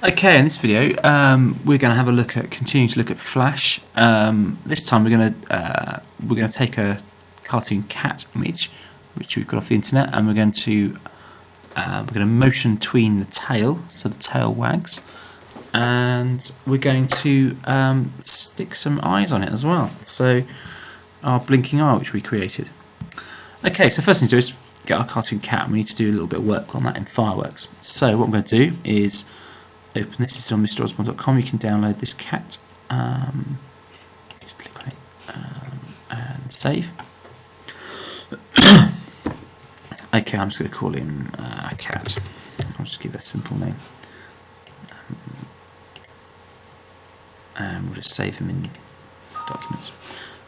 Okay, in this video, we're going to have a look at continue to look at Flash. This time, we're going to take a cartoon cat image, which we've got off the internet, and we're going to motion tween the tail, so the tail wags, and we're going to stick some eyes on it as well. So our blinking eye, which we created. Okay, so first thing to do is get our cartoon cat, and we need to do a little bit of work on that in Fireworks. So what I'm going to do is open this. This is on mrosborne.com. You can download this cat. Just click on it and save. Okay, I'm just going to call him cat. I'll just give it a simple name. And we'll just save him in documents.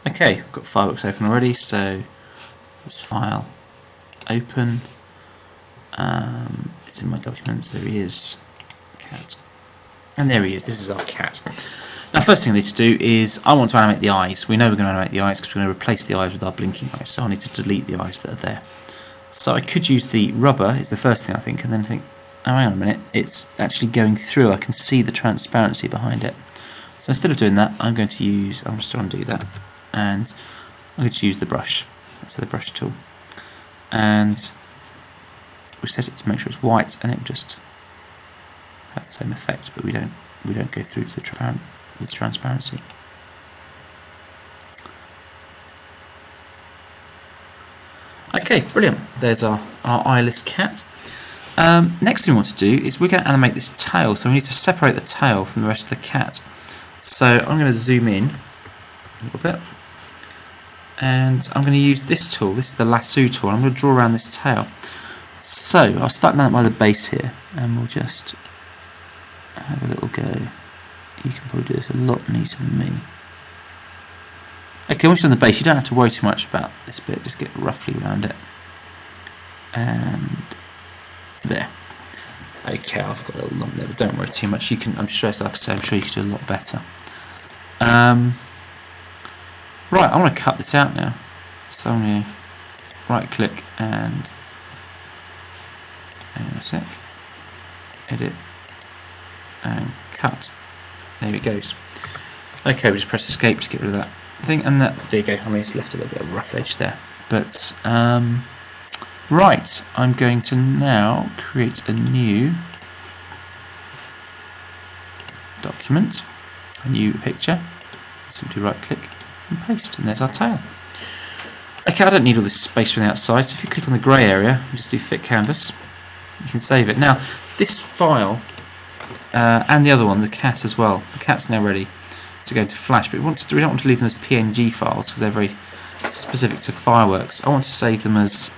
Okay, I've got Fireworks open already, so just file, open. It's in my documents. There he is. Cat. And there he is. This is our cat. Now, first thing I need to do is I want to animate the eyes. We know we're going to animate the eyes because we're going to replace the eyes with our blinking eyes. So I need to delete the eyes that are there. So I could use the rubber. Is the first thing I think, and then think, oh, hang on a minute. It's actually going through. I can see the transparency behind it. So instead of doing that, I'm going to use. I'm just trying to do that, and I'm going to use the brush. So the brush tool, and we set it to make sure it's white, and it will just have the same effect, but we don't go through to the transparency. Okay, brilliant. There's our eyeless cat. Next thing we want to do is we're going to animate this tail, so we need to separate the tail from the rest of the cat. So I'm going to zoom in a little bit, and I'm going to use this tool. This is the lasso tool. I'm going to draw around this tail. So I'll start down by the base here, and we'll just have a little go. You can probably do this a lot neater than me. Okay, once you're on the base, you don't have to worry too much about this bit. Just get roughly around it, and there. Okay, I've got a little lump there, but don't worry too much. You can. I'm sure, like I say, I'm sure you can do a lot better. Right, I want to cut this out now. So I'm going to right-click and hang on a sec. Edit and cut. There it goes. Okay, we just press escape to get rid of that thing, and there you go. I mean, it's left a little bit of a rough edge there, but right. I'm going to now create a new document, a new picture. Simply right-click and paste, and there's our tail. Okay, I don't need all this space from the outside, so if you click on the grey area and just do fit canvas, you can save it. Now, this file and the other one, the cat as well. The cat's now ready to go into Flash, but we don't want to leave them as PNG files because they're very specific to Fireworks. I want to save them as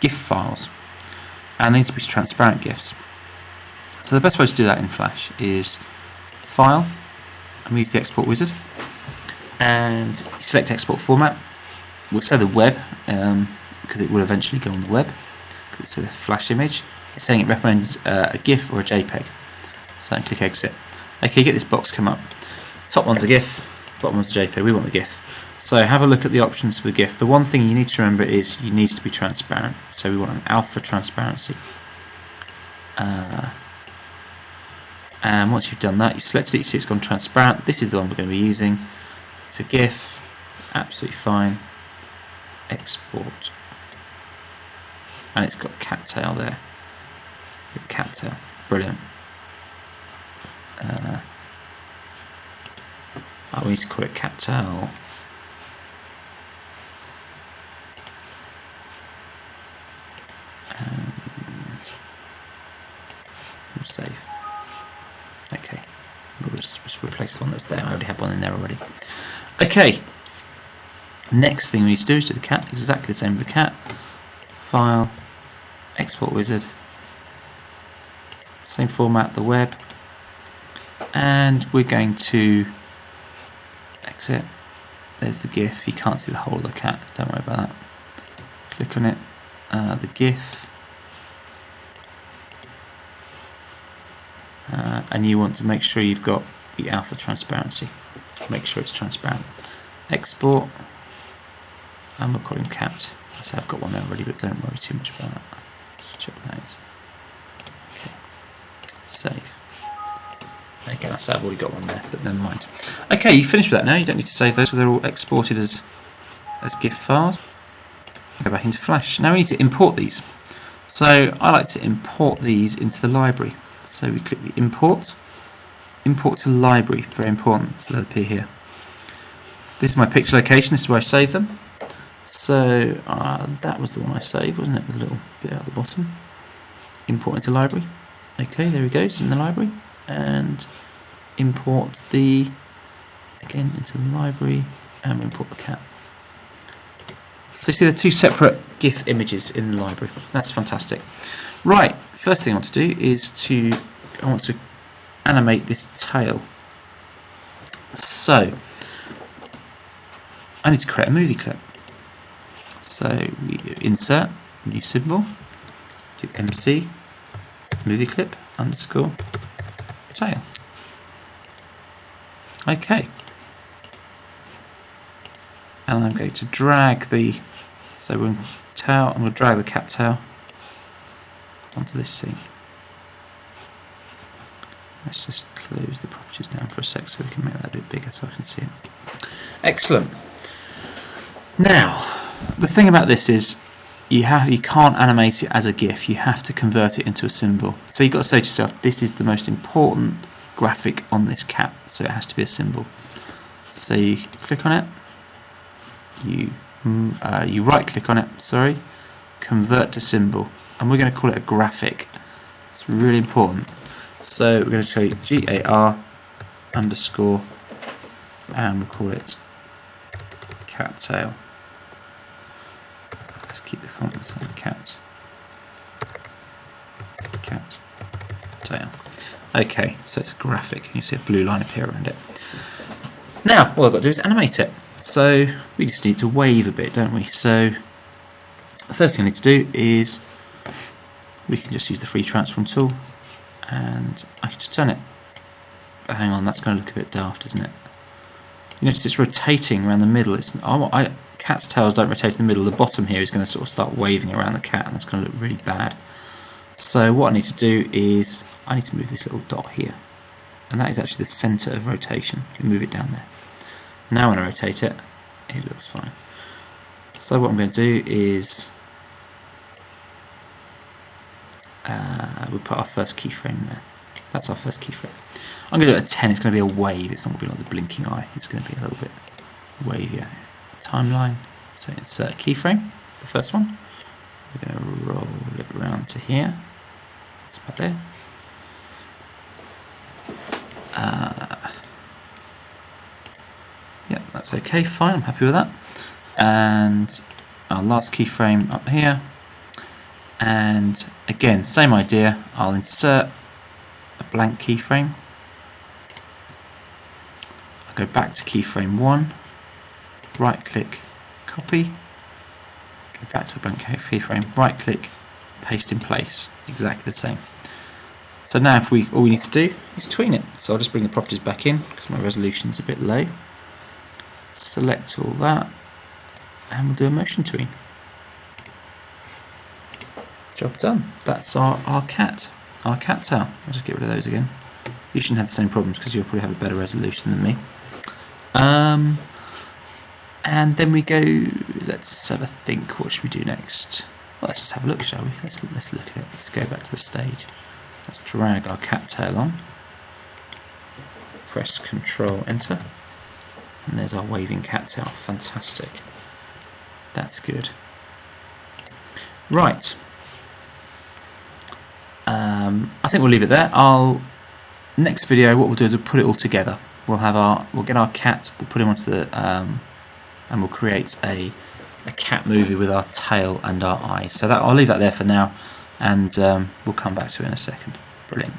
GIF files, and they need to be transparent GIFs. So the best way to do that in Flash is File, and move the export wizard, and select export format. We'll say the web because it will eventually go on the web because it's a Flash image. It's saying it recommends a GIF or a JPEG. So click exit. Okay, you get this box come up. Top one's a GIF, bottom one's a JPEG. We want the GIF. So have a look at the options for the GIF. The one thing you need to remember is you need to be transparent. So we want an alpha transparency. And once you've done that, you've selected it, you see it's gone transparent. This is the one we're going to be using. It's a GIF, absolutely fine. Export. And it's got cattail there. Cattail, brilliant. We need to call it cattail. We'll save. Okay, we'll just replace the one that's there. I already have one in there already. Okay, next thing we need to do is do the cat, exactly the same with the cat. File, export wizard, same format, the web, and we're going to exit. There's the GIF. You can't see the whole of the cat, don't worry about that. Click on it, the GIF. And you want to make sure you've got the alpha transparency. Make sure it's transparent. Export, and we'll call him cat. So I've got one there already, but don't worry too much about that. Just check that. Okay. Save. Again, I said I've already got one there, but never mind. Okay, you finished with that now. You don't need to save those because they're all exported as GIF files. Go back into Flash. Now we need to import these. So I like to import these into the library. So we click the import to library, very important, so they'll appear here. This is my picture location, this is where I save them. So that was the one I saved, wasn't it, with a little bit at the bottom. Import into library. Okay, there we go, it's in the library. And import again into the library, and we import the cat. So you see the two separate GIF images in the library. That's fantastic. Right, first thing I want to do is I want to animate this tail. So I need to create a movie clip. So we do insert, new symbol, do MC, movie clip, underscore, tail. Okay. And I'm going to drag I'm going to drag the cat tail onto this scene. Let's just close the properties down for a sec so we can make that a bit bigger so I can see it. Excellent. Now, the thing about this is you can't animate it as a GIF, you have to convert it into a symbol. So you've got to say to yourself, this is the most important graphic on this cat, so it has to be a symbol. So you click on it, you right click on it, convert to symbol, and we're going to call it a graphic. It's really important. So we're going to show you GAR underscore, and we'll call it cat tail. Let's keep the font the same, cat tail. Okay, so it's a graphic, and you see a blue line appear around it. Now, all I've got to do is animate it. So we just need to wave a bit, don't we? So the first thing I need to do is we can just use the free transform tool, and I can just turn it. But hang on, that's going to look a bit daft, isn't it? You notice it's rotating around the middle. Cat's tails don't rotate in the middle. The bottom here is going to sort of start waving around the cat, and that's going to look really bad. So what I need to do is I need to move this little dot here, and that is actually the centre of rotation. You move it down there. Now when I rotate it, it looks fine. So what I'm going to do is we'll put our first keyframe there. That's our first keyframe. I'm going to do it at 10. It's going to be a wave. It's not going to be like the blinking eye. It's going to be a little bit wavier. Timeline. So insert keyframe. That's the first one. We're going to roll it around to here. It's about there. Yeah, that's okay, fine, I'm happy with that. And our last keyframe up here. And again, same idea, I'll insert a blank keyframe. I'll go back to keyframe 1, right click, copy, go back to a blank keyframe, right click, paste in place, exactly the same. So now all we need to do is tween it. So I'll just bring the properties back in because my resolution is a bit low. Select all that, and we'll do a motion tween. Job done. That's our cat tail. I'll just get rid of those again. You shouldn't have the same problems because you'll probably have a better resolution than me. And then we go, let's have a think, what should we do next? Well, let's just have a look, shall we? Let's look at it. Let's go back to the stage. Let's drag our cat tail on. Press Control Enter. And there's our waving cat tail. Fantastic. That's good. Right. I think we'll leave it there. Next video, what we'll do is we'll put it all together. We'll get our cat. We'll put him onto the and we'll create a cat movie with our tail and our eyes. So I'll leave that there for now, and we'll come back to it in a second. Brilliant.